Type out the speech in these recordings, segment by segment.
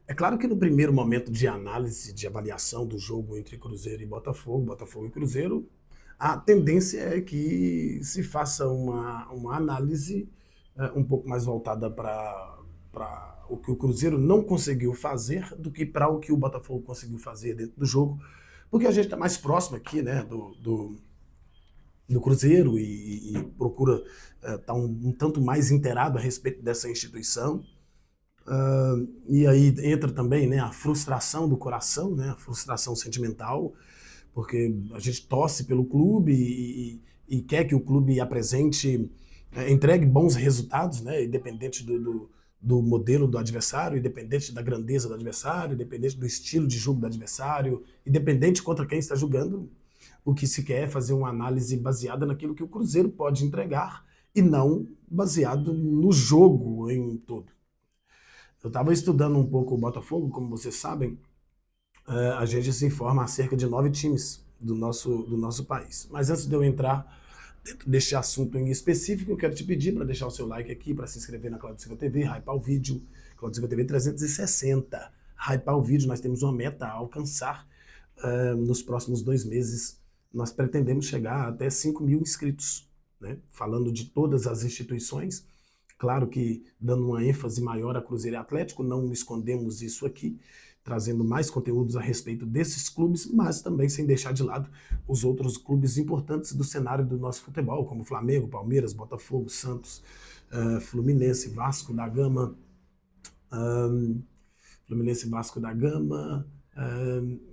É claro que no primeiro momento de análise, de avaliação do jogo entre Cruzeiro e Botafogo, Botafogo e Cruzeiro, a tendência é que se faça uma análise um pouco mais voltada para o que o Cruzeiro não conseguiu fazer do que para o que o Botafogo conseguiu fazer dentro do jogo, porque a gente está mais próximo aqui, né, do Cruzeiro e procura estar um tanto mais inteirado a respeito dessa instituição. E aí entra também, né, a frustração do coração, né, a frustração sentimental, porque a gente torce pelo clube e quer que o clube apresente, entregue bons resultados, né, independente do modelo do adversário, independente da grandeza do adversário, independente do estilo de jogo do adversário, independente contra quem está jogando. O que se quer é fazer uma análise baseada naquilo que o Cruzeiro pode entregar e não baseado no jogo em todo. Eu estava estudando um pouco o Botafogo, como vocês sabem, a gente se informa acerca de 9 times do nosso país. Mas antes de eu entrar dentro deste assunto em específico, eu quero te pedir para deixar o seu like aqui, para se inscrever na Claudio Silva TV, hypar o vídeo, Claudio Silva TV 360. Hypar o vídeo, nós temos uma meta a alcançar nos próximos 2 meses. Nós pretendemos chegar até 5 mil inscritos, né? Falando de todas as instituições. Claro que dando uma ênfase maior a Cruzeiro e Atlético, não escondemos isso aqui, trazendo mais conteúdos a respeito desses clubes, mas também sem deixar de lado os outros clubes importantes do cenário do nosso futebol, como Flamengo, Palmeiras, Botafogo, Santos, Fluminense, Vasco da Gama,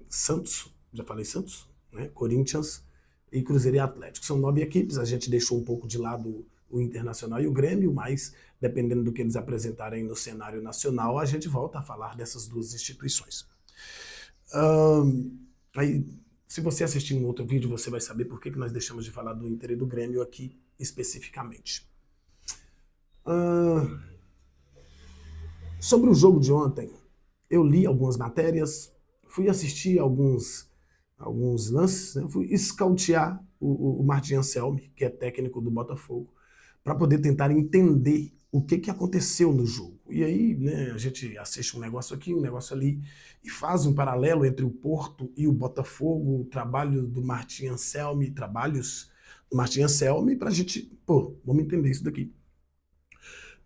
Santos, já falei Santos, né? Corinthians e Cruzeiro e Atlético. São 9 equipes, a gente deixou um pouco de lado o Internacional e o Grêmio, mas dependendo do que eles apresentarem no cenário nacional, a gente volta a falar dessas duas instituições. Aí, se você assistir um outro vídeo, você vai saber por que nós deixamos de falar do Inter e do Grêmio aqui especificamente. Sobre o jogo de ontem, eu li algumas matérias, fui assistir alguns lances, né? Fui escautear o Martin Anselmi, que é técnico do Botafogo, para poder tentar entender o que aconteceu no jogo. E aí, né, a gente assiste um negócio aqui, um negócio ali, e faz um paralelo entre o Porto e o Botafogo, o trabalho do Martin Anselmi, trabalhos do Martin Anselmi, para a gente, vamos entender isso daqui.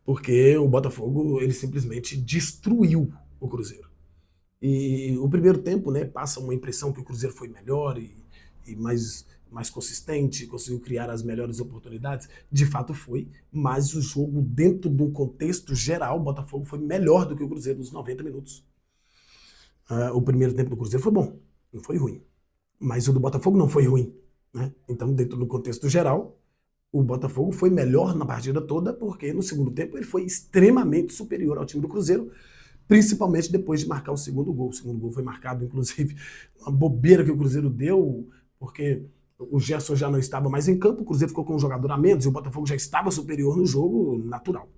Porque o Botafogo, ele simplesmente destruiu o Cruzeiro. E o primeiro tempo, né, passa uma impressão que o Cruzeiro foi melhor e mais consistente, conseguiu criar as melhores oportunidades. De fato foi, mas o jogo, dentro de um contexto geral, o Botafogo foi melhor do que o Cruzeiro nos 90 minutos. O primeiro tempo do Cruzeiro foi bom, não foi ruim. Mas o do Botafogo não foi ruim, né? Então, dentro do contexto geral, o Botafogo foi melhor na partida toda, porque no segundo tempo ele foi extremamente superior ao time do Cruzeiro, principalmente depois de marcar o segundo gol. O segundo gol foi marcado, inclusive, uma bobeira que o Cruzeiro deu, porque o Gerson já não estava mais em campo, o Cruzeiro ficou com um jogador a menos e o Botafogo já estava superior no jogo, natural.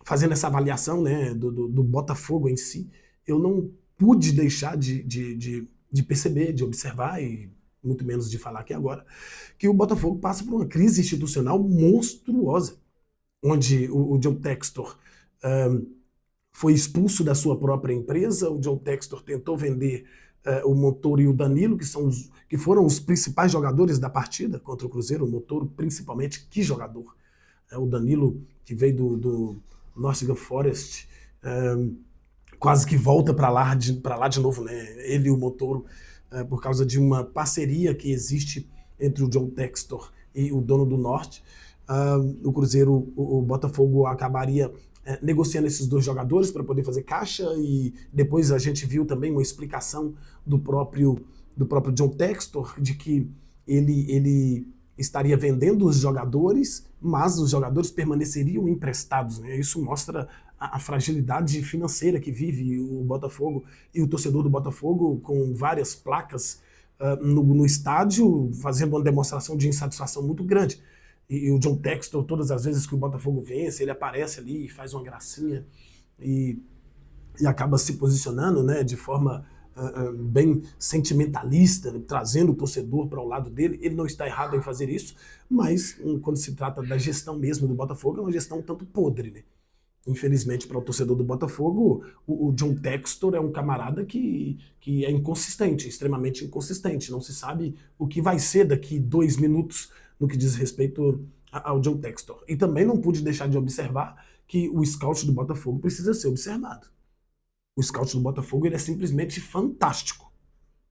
Fazendo essa avaliação, né, do Botafogo em si, eu não pude deixar de perceber, de observar, e muito menos de falar aqui agora, que o Botafogo passa por uma crise institucional monstruosa, onde o John Textor foi expulso da sua própria empresa. O John Textor tentou vender o Montoro e o Danilo, que foram os principais jogadores da partida contra o Cruzeiro. O Montoro, principalmente, que jogador. O Danilo, que veio do Nottingham Forest, quase que volta para lá de novo, né? Ele e o Montoro, por causa de uma parceria que existe entre o John Textor e o dono do Norte. O Cruzeiro, o Botafogo acabaria negociando esses dois jogadores para poder fazer caixa, e depois a gente viu também uma explicação do próprio John Textor de que ele estaria vendendo os jogadores, mas os jogadores permaneceriam emprestados, né? Isso mostra a fragilidade financeira que vive o Botafogo e o torcedor do Botafogo, com várias placas no estádio, fazendo uma demonstração de insatisfação muito grande. E o John Textor, todas as vezes que o Botafogo vence, ele aparece ali e faz uma gracinha e acaba se posicionando, né, de forma bem sentimentalista, trazendo o torcedor para o lado dele. Ele não está errado em fazer isso, mas quando se trata da gestão mesmo do Botafogo, é uma gestão um tanto podre, né? Infelizmente, para o torcedor do Botafogo, o John Textor é um camarada que é inconsistente, extremamente inconsistente. Não se sabe o que vai ser daqui 2 minutos no que diz respeito ao John Textor. E também não pude deixar de observar que o scout do Botafogo precisa ser observado. O scout do Botafogo ele é simplesmente fantástico.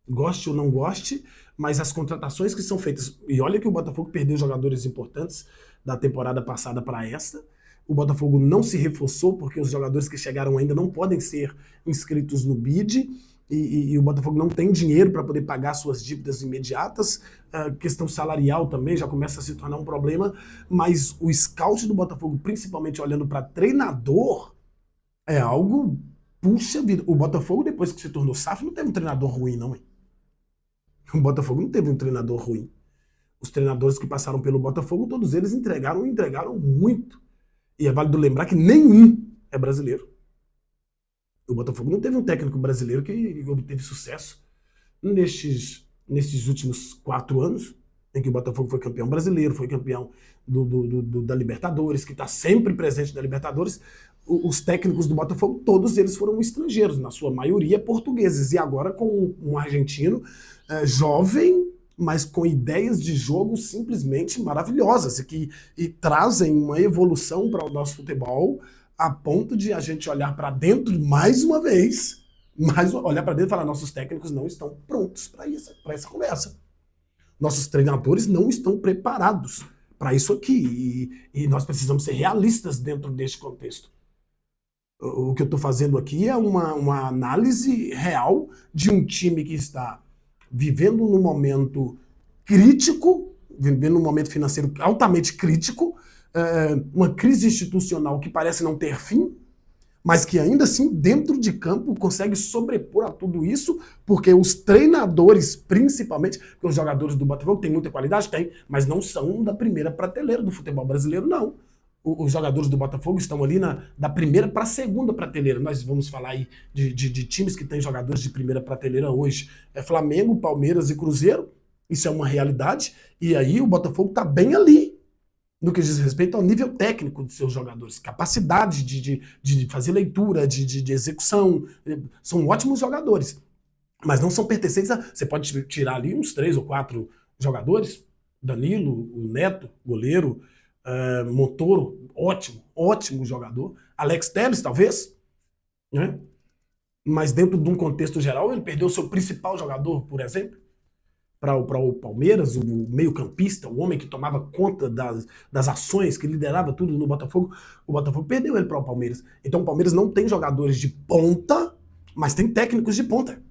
Goste ou não goste, mas as contratações que são feitas... E olha que o Botafogo perdeu jogadores importantes da temporada passada para esta. O Botafogo não se reforçou porque os jogadores que chegaram ainda não podem ser inscritos no BID e o Botafogo não tem dinheiro para poder pagar suas dívidas imediatas. A questão salarial também já começa a se tornar um problema, mas o scout do Botafogo, principalmente olhando para treinador, é algo... Puxa vida, o Botafogo depois que se tornou SAF não teve um treinador ruim não, hein? O Botafogo não teve um treinador ruim. Os treinadores que passaram pelo Botafogo, todos eles entregaram muito. E é válido lembrar que nenhum é brasileiro. O Botafogo não teve um técnico brasileiro que obteve sucesso nestes últimos 4 anos, em que o Botafogo foi campeão brasileiro, foi campeão da Libertadores, que está sempre presente na Libertadores. Os técnicos do Botafogo, todos eles foram estrangeiros, na sua maioria portugueses. E agora com um argentino jovem, mas com ideias de jogo simplesmente maravilhosas e trazem uma evolução para o nosso futebol a ponto de a gente olhar para dentro mais uma vez, olhar para dentro e falar, nossos técnicos não estão prontos para essa conversa. Nossos treinadores não estão preparados para isso aqui e nós precisamos ser realistas dentro deste contexto. O que eu estou fazendo aqui é uma análise real de um time que está vivendo num momento crítico, vivendo num momento financeiro altamente crítico, uma crise institucional que parece não ter fim, mas que ainda assim, dentro de campo, consegue sobrepor a tudo isso, porque os treinadores, principalmente, porque os jogadores do Botafogo têm muita qualidade, tem, mas não são da primeira prateleira do futebol brasileiro, não. Os jogadores do Botafogo estão ali da primeira para a segunda prateleira. Nós vamos falar aí de times que têm jogadores de primeira prateleira hoje. É Flamengo, Palmeiras e Cruzeiro. Isso é uma realidade. E aí o Botafogo está bem ali no que diz respeito ao nível técnico de seus jogadores. Capacidade de fazer leitura, de execução. São ótimos jogadores. Mas não são pertencentes a... Você pode tirar ali uns 3 ou 4 jogadores. Danilo, o Neto, goleiro... Montoro, ótimo jogador. Alex Telles, talvez, né? Mas dentro de um contexto geral, ele perdeu o seu principal jogador, por exemplo, para o Palmeiras, o meio-campista, o homem que tomava conta das ações, que liderava tudo no Botafogo. O Botafogo perdeu ele para o Palmeiras. Então o Palmeiras não tem jogadores de ponta, mas tem técnicos de ponta.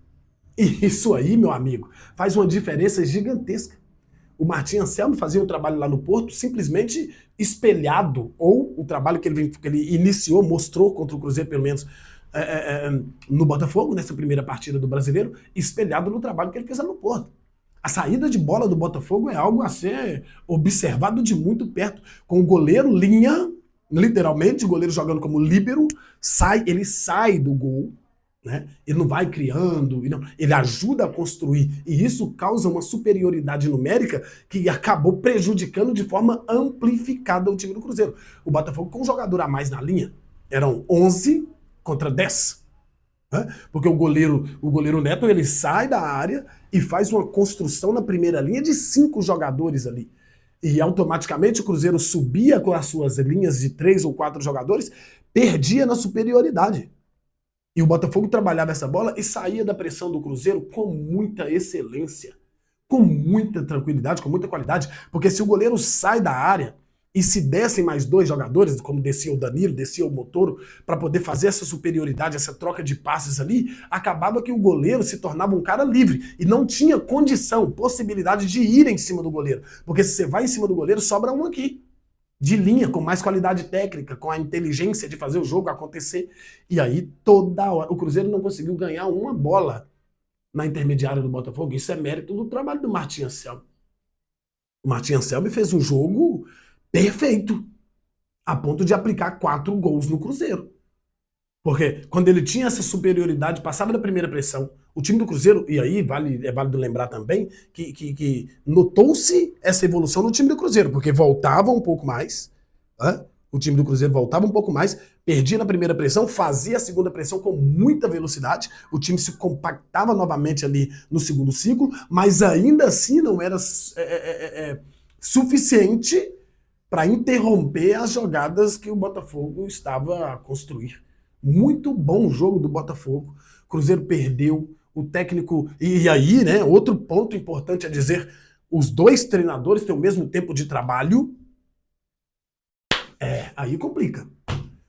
E isso aí, meu amigo, faz uma diferença gigantesca. O Martim Anselmo fazia um trabalho lá no Porto simplesmente espelhado, ou o trabalho que ele iniciou, mostrou contra o Cruzeiro, pelo menos, no Botafogo, nessa primeira partida do Brasileiro, espelhado no trabalho que ele fez lá no Porto. A saída de bola do Botafogo é algo a ser observado de muito perto, com o goleiro linha, literalmente, o goleiro jogando como líbero, ele sai do gol, né? Ele não vai criando, ele ajuda a construir, e isso causa uma superioridade numérica que acabou prejudicando de forma amplificada o time do Cruzeiro. O Botafogo com um jogador a mais na linha, eram 11 contra 10. Né? Porque o goleiro Neto ele sai da área e faz uma construção na primeira linha de 5 jogadores ali. E automaticamente o Cruzeiro subia com as suas linhas de 3 ou 4 jogadores, perdia na superioridade. E o Botafogo trabalhava essa bola e saía da pressão do Cruzeiro com muita excelência, com muita tranquilidade, com muita qualidade, porque se o goleiro sai da área e se dessem mais 2 jogadores, como descia o Danilo, descia o Montoro, para poder fazer essa superioridade, essa troca de passes ali, acabava que o goleiro se tornava um cara livre e não tinha condição, possibilidade de ir em cima do goleiro, porque se você vai em cima do goleiro, sobra um aqui. De linha, com mais qualidade técnica, com a inteligência de fazer o jogo acontecer. E aí, toda hora, o Cruzeiro não conseguiu ganhar uma bola na intermediária do Botafogo. Isso é mérito do trabalho do Martim Anselmo. O Martim Anselmo fez um jogo perfeito, a ponto de aplicar 4 gols no Cruzeiro. Porque quando ele tinha essa superioridade, passava da primeira pressão, o time do Cruzeiro, e aí é válido lembrar também, que notou-se essa evolução no time do Cruzeiro, porque voltava um pouco mais, né? O time do Cruzeiro voltava um pouco mais, perdia na primeira pressão, fazia a segunda pressão com muita velocidade, o time se compactava novamente ali no segundo ciclo, mas ainda assim não era suficiente para interromper as jogadas que o Botafogo estava a construir. Muito bom jogo do Botafogo. Cruzeiro perdeu, o técnico... E aí, né, outro ponto importante a dizer, os dois treinadores têm o mesmo tempo de trabalho. Aí complica.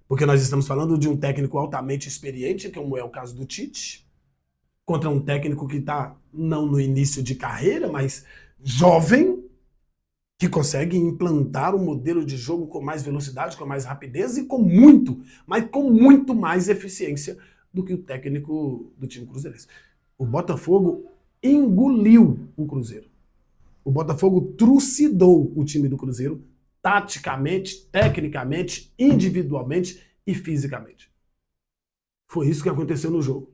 Porque nós estamos falando de um técnico altamente experiente, como é o caso do Tite, contra um técnico que está não no início de carreira, mas jovem, que consegue implantar um modelo de jogo com mais velocidade, com mais rapidez e com muito, mas com muito mais eficiência do que o técnico do time cruzeirense. O Botafogo engoliu o Cruzeiro. O Botafogo trucidou o time do Cruzeiro taticamente, tecnicamente, individualmente e fisicamente. Foi isso que aconteceu no jogo.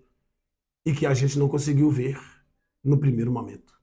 E que a gente não conseguiu ver no primeiro momento.